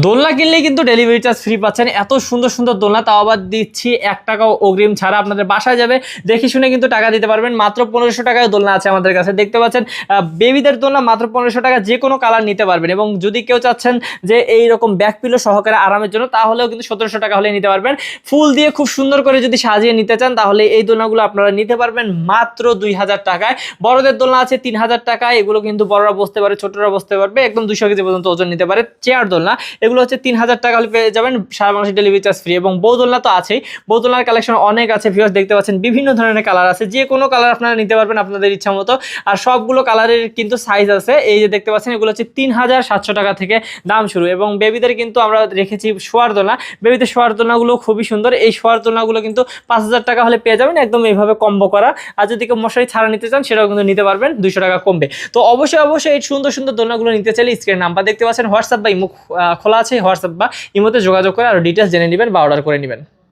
দোলনা কিনলেই কিন্তু ডেলিভারি চার্জ ফ্রি পাচ্ছেন। এত সুন্দর সুন্দর দোলনা, তাও আবার দিচ্ছি 1 টাকাও অগ্রিম ছাড়া। আপনাদের বাসায় যাবে, দেখে শুনে কিন্তু টাকা দিতে পারবেন। মাত্র 1500 টাকায় দোলনা আছে আমাদের কাছে, দেখতে পাচ্ছেন। বেবিদের দোলনা মাত্র 1500 টাকা, যে কোনো কালার নিতে পারবেন। এবং যদি কেউ চাচ্ছেন যে এইরকম ব্যাক পিলো সহকারে আরামের জন্য, তাহলেও কিন্তু 1700 টাকা হলে নিতে পারবেন। ফুল দিয়ে খুব সুন্দর করে যদি সাজিয়ে নিতে চান, তাহলে এই দোলনাগুলো আপনারা নিতে পারবেন মাত্র 2000 টাকায়। বড়দের দোলনা আছে 3000 টাকায়, এগুলো কিন্তু বড়রা বসতে পারে, ছোটরা বসতে পারবে, একদম 200 কেজি পর্যন্ত ওজন নিতে পারে। চেয়ার দোলনা এগুলো হচ্ছে 3000 টাকা হলে পেয়ে যাবেন, সারা বাংলাদেশে ডেলিভারি চার্জ ফ্রি। এবং বউ দোলনা তো আছেই, বউ দোলনার কালেকশন অনেক আছে ভিউয়ার্স, দেখতে পাচ্ছেন বিভিন্ন ধরনের কালার আছে, যে কোনো কালার আপনারা নিতে পারবেন আপনাদের ইচ্ছা মতো। আর সবগুলো কালারের কিন্তু সাইজ আছে, এই যে দেখতে পাচ্ছেন, এগুলো হচ্ছে 3700 টাকা থেকে দাম শুরু। এবং বেবিদের কিন্তু আমরা রেখেছি শোয়ার দোলনা, বেবিদের শোয়ার দোলনাগুলো খুবই সুন্দর। এই শোয়ার দোলনাগুলো কিন্তু 5000 টাকা হলে পেয়ে যাবেন, একদম এইভাবে কম্বো করা। আর যদি কেউ মশারি ছাড়া নিতে চান, সেটাও কিন্তু নিতে পারবেন, 200 টাকা কমবে। তো অবশ্যই এই সুন্দর সুন্দর দোলনাগুলো নিতে চাইলে স্ক্রিনে নাম্বার দেখতে পাচ্ছেন, হোয়াটসঅ্যাপ বা ইমো খোলা আছে, হোয়াটসঅ্যাপ বা ইমোতে যোগাযোগ করে আরো ডিটেলস জেনে নেবেন বা অর্ডার করে নেবেন।